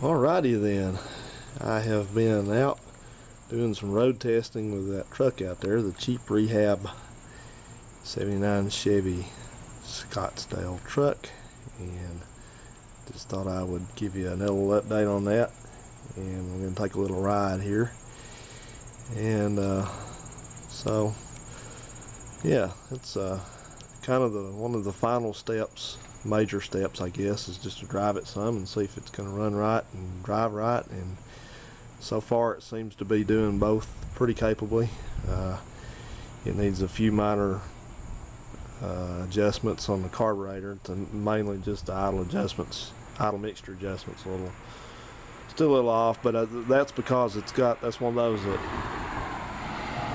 Alrighty then, I have been out doing some road testing with that truck out there, the cheap rehab 79 Chevy Scottsdale truck, and just thought I would give you a little update on that. And we're going to take a little ride here, and so yeah, it's kind of one of the final steps, major steps I guess, is just to drive it some and see if it's going to run right and drive right. And so far it seems to be doing both pretty capably. It needs a few minor adjustments on the carburetor, mainly just the idle adjustments, idle mixture adjustments, still a little off, but that's because that's one of those that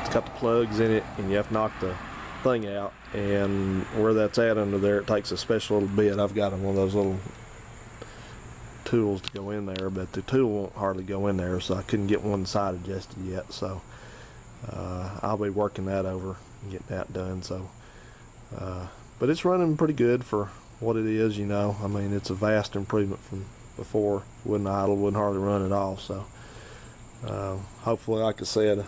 it's got the plugs in it and you have to knock the thing out, and where that's at under there, it takes a special little bit. I've got one of those little tools to go in there, but the tool won't hardly go in there, so I couldn't get one side adjusted yet. So I'll be working that over and getting that done. So but it's running pretty good for what it is, you know. I mean, it's a vast improvement from before. Wouldn't idle, wouldn't hardly run at all. So hopefully, like I said,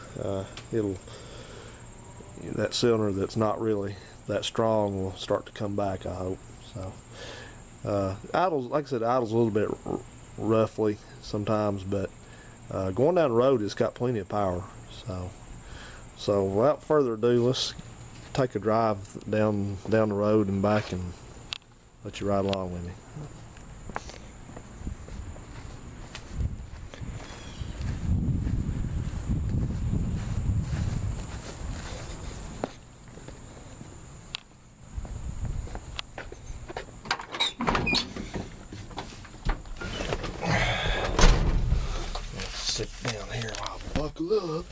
that cylinder that's not really that strong will start to come back, I hope. So idles, like I said, idles a little bit roughly sometimes, but going down the road, it's got plenty of power. So without further ado, let's take a drive down the road and back and let you ride along with me. Sit down here while I buckle up.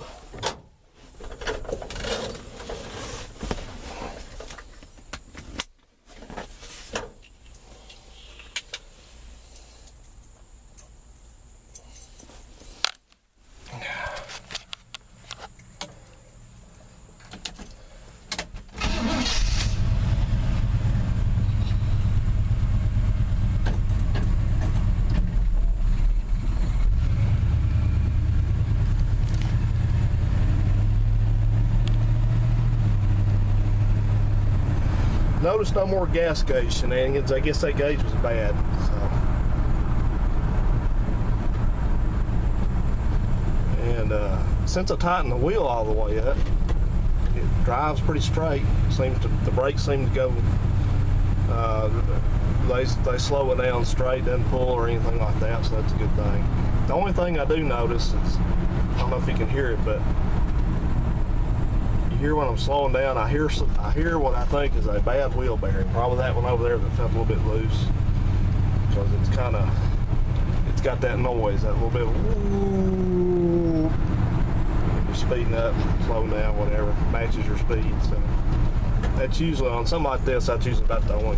Notice no more gas gauge shenanigans. I guess that gauge was bad. And since I tightened the wheel all the way up, it drives pretty straight. The brakes seem to go. They slow it down straight, doesn't pull or anything like that. So that's a good thing. The only thing I do notice is, I don't know if you can hear it, but here when I'm slowing down, I hear what I think is a bad wheel bearing. Probably that one over there that felt a little bit loose, because it's got that noise, that little bit of woo. You're speeding up, slowing down, whatever, matches your speed. So that's usually, on something like this, that's usually about the only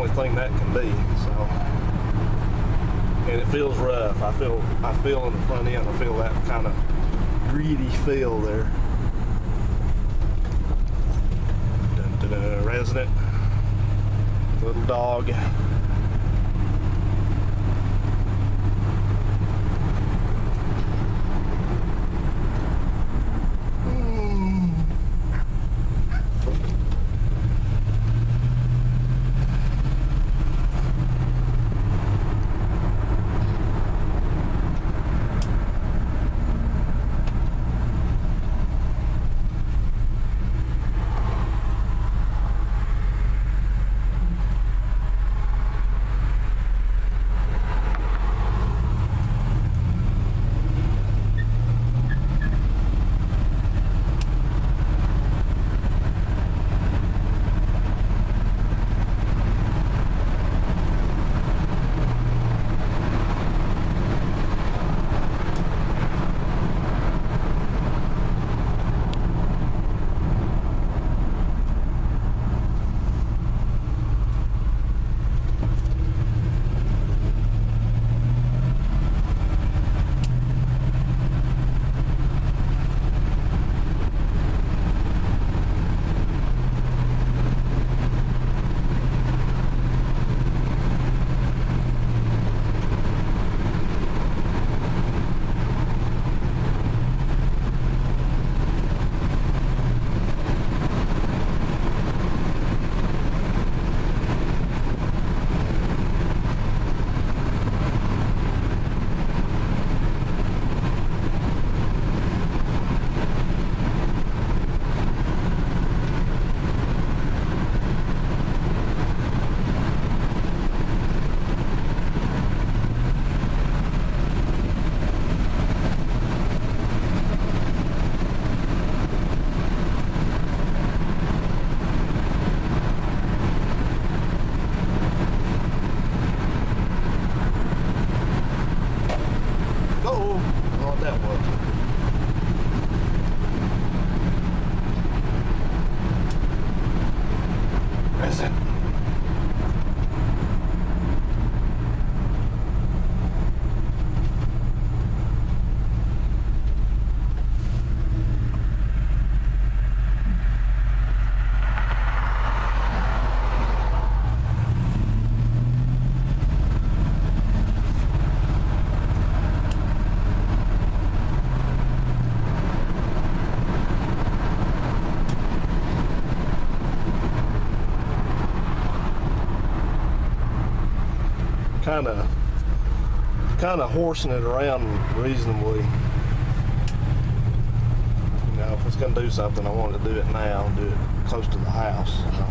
thing that can be. So. And it feels rough. I feel in the front end, I feel that kind of greedy feel there. Dun, dun, dun, resident little dog. is it? Kind of horsing it around reasonably. You know, if it's gonna do something, I want to do it now and do it close to the house. So.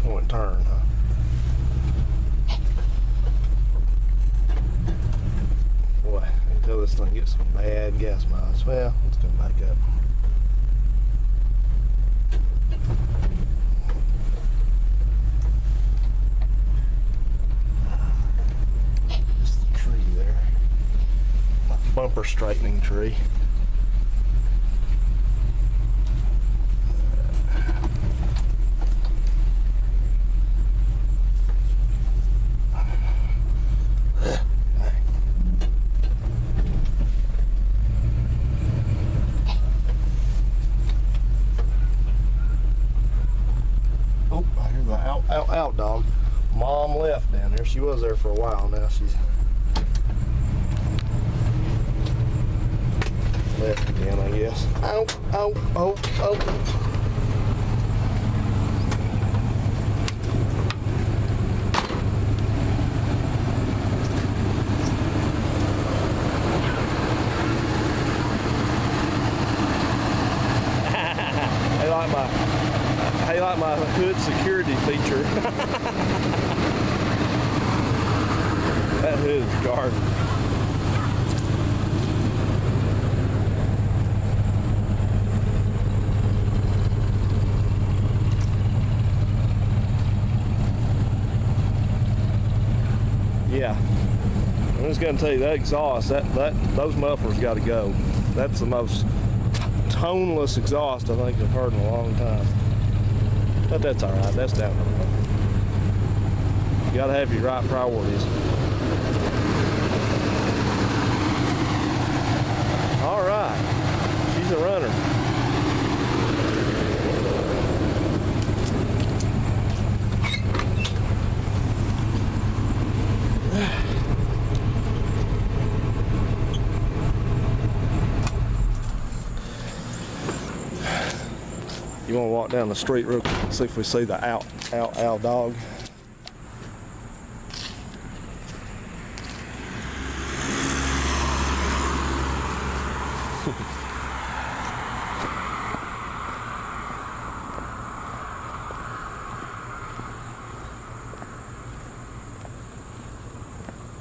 Point turn, huh? Boy, until this thing gets some bad gas mileage. Well, let's come back up. Just the tree there. Bumper straightening tree. Out dog. Mom left down there. She was there for a while. Now she's left again, I guess. Oh, oh, oh, oh. Hey, like my hood security feature. That hood is guarded. Yeah, I'm just gonna tell you that exhaust, those mufflers got to go. That's the most toneless exhaust I think I've heard in a long time. But that's all right. That's down the road. You got to have your right priorities. All right, she's a runner. You want to walk down the street real quick and see if we see the owl dog.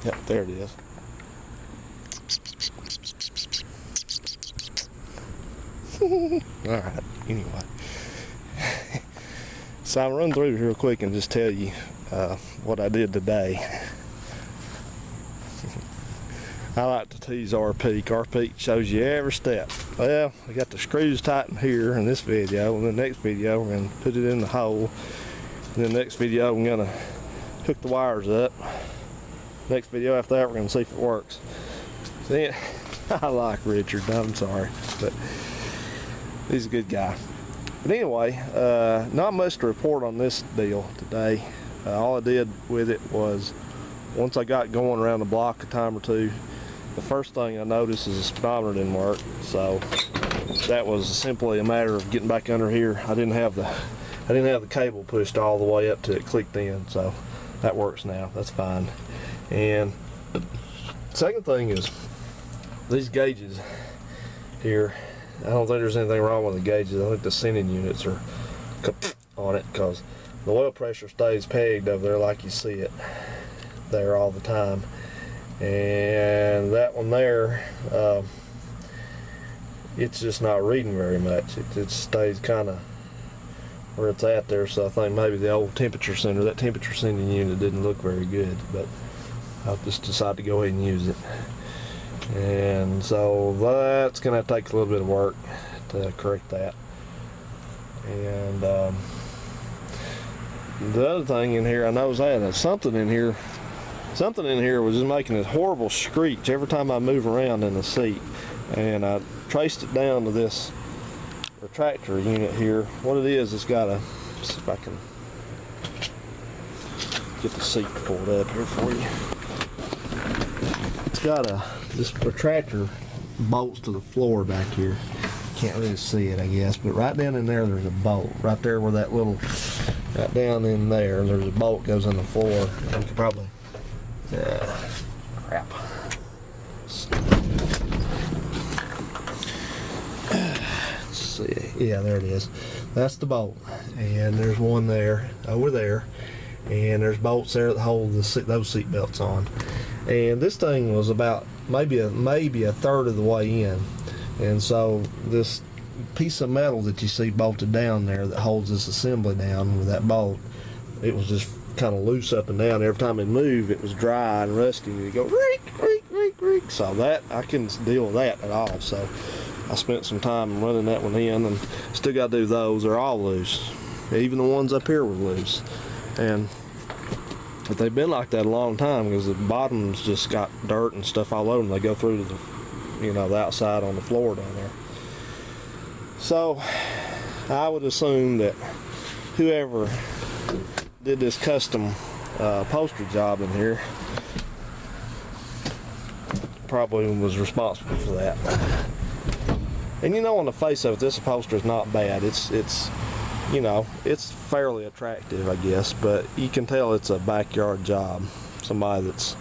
Yep, there it is. All right, anyway. So I'll run through real quick and just tell you what I did today. I like to tease RP. RP shows you every step. Well, we got the screws tightened here in this video, and the next video we're going to put it in the hole. And then the next video I'm going to hook the wires up. Next video after that we're going to see if it works. See, I like Richard, I'm sorry, but he's a good guy. But anyway, not much to report on this deal today. All I did with it was, once I got going around the block a time or two, the first thing I noticed is the speedometer didn't work. So that was simply a matter of getting back under here. I didn't have the cable pushed all the way up to it clicked in, so that works now. That's fine. And the second thing is these gauges here. I don't think there's anything wrong with the gauges. I think the sending units are on it, because the oil pressure stays pegged over there like you see it there all the time. And that one there, it's just not reading very much. It stays kind of where it's at there. So I think maybe the old temperature sender, that temperature sending unit didn't look very good, but I'll just decide to go ahead and use it. And so that's gonna have to take a little bit of work to correct that. And the other thing in here, I noticed I had something in here was just making this horrible screech every time I move around in the seat. And I traced it down to this retractor unit here. What it is, it's got a, see if I can get the seat pulled up here for you. It's got this retractor bolts to the floor back here. Can't really see it, I guess, but right down in there there's a bolt. Right there where that little, right down in there's a bolt goes in the floor. You could probably, crap. Let's see, yeah, there it is. That's the bolt, and there's one there, over there, and there's bolts there that hold those seat belts on. And this thing was about maybe a third of the way in, and so this piece of metal that you see bolted down there that holds this assembly down with that bolt, it was just kind of loose up and down. Every time it moved, it was dry and rusty. It go reek, reek, reek, reek. So that I couldn't deal with that at all. So I spent some time running that one in, and still got to do those. They're all loose. Even the ones up here were loose, but they've been like that a long time because the bottoms just got dirt and stuff all over them. They go through to the outside on the floor down there. So I would assume that whoever did this custom upholstery job in here probably was responsible for that. And on the face of it, this upholstery is not bad. It's fairly attractive, I guess, but you can tell it's a backyard job. Somebody that's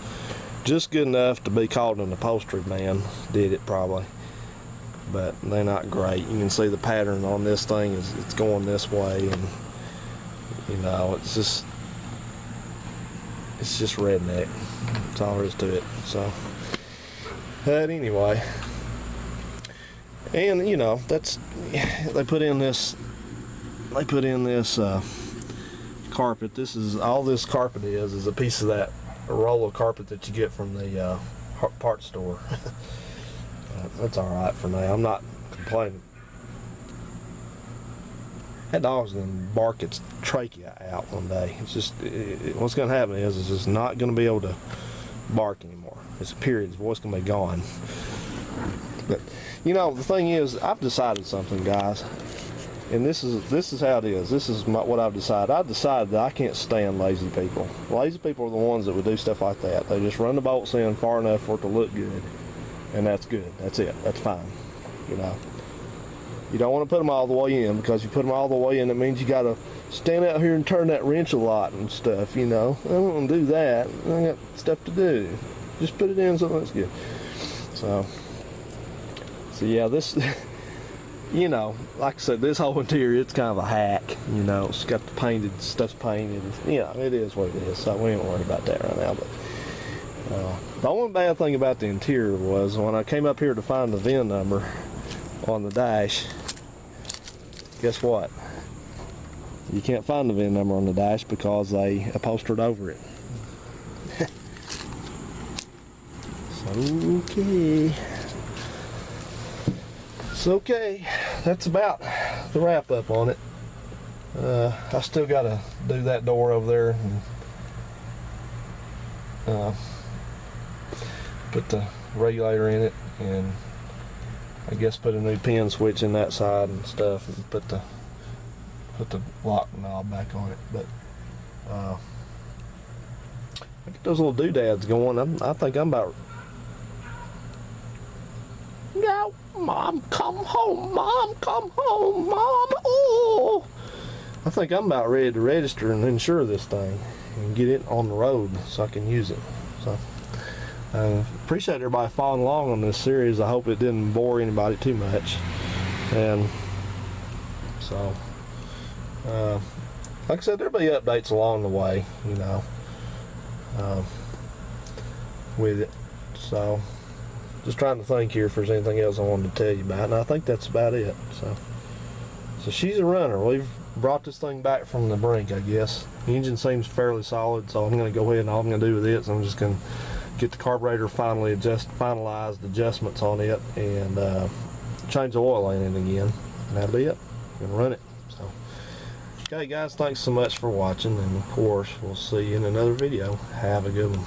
just good enough to be called an upholstery man did it probably, but they're not great. You can see the pattern on this thing is it's going this way, and it's just redneck. That's all there is to it. So, but anyway, and that's, they put in this carpet. This is all this carpet is a piece of that roll of carpet that you get from the parts store. That's all right for me. I'm not complaining. That dog's gonna bark its trachea out one day. It's just what's gonna happen is it's just not gonna be able to bark anymore. It's a period. His voice gonna be gone. But the thing is, I've decided something, guys. And this is how it is. This is what I've decided. I've decided that I can't stand lazy people. Lazy people are the ones that would do stuff like that. They just run the bolts in far enough for it to look good, and that's good. That's it. That's fine. You don't want to put them all the way in, because if you put them all the way in, it means you got to stand out here and turn that wrench a lot and stuff. I don't want to do that. I got stuff to do. Just put it in so it looks good. So yeah, this. Like I said, this whole interior, it's kind of a hack. It's got the painted, stuff's painted. It is what it is, so we ain't worried about that right now. But the only bad thing about the interior was when I came up here to find the VIN number on the dash, guess what? You can't find the VIN number on the dash because they upholstered over it. Okay. Okay, that's about the wrap up on it. I still got to do that door over there and put the regulator in it, and I guess put a new pin switch in that side and stuff, and put the lock knob back on it. But those little doodads going. I think I'm about. Yeah, Mom, come home. Mom, come home. Mom, oh. I think I'm about ready to register and insure this thing and get it on the road so I can use it. So, appreciate everybody following along on this series. I hope it didn't bore anybody too much. And so, like I said, there'll be updates along the way, you know, with it. So, just trying to think here if there's anything else I wanted to tell you about, and I think that's about it. So she's a runner. We've brought this thing back from the brink, I guess. The engine seems fairly solid, so I'm going to go ahead and all I'm going to do with it is I'm just going to get the carburetor finalized adjustments on it and change the oil in it again, and that'll be it. I'm going to run it. So, okay guys, thanks so much for watching, and of course we'll see you in another video. Have a good one.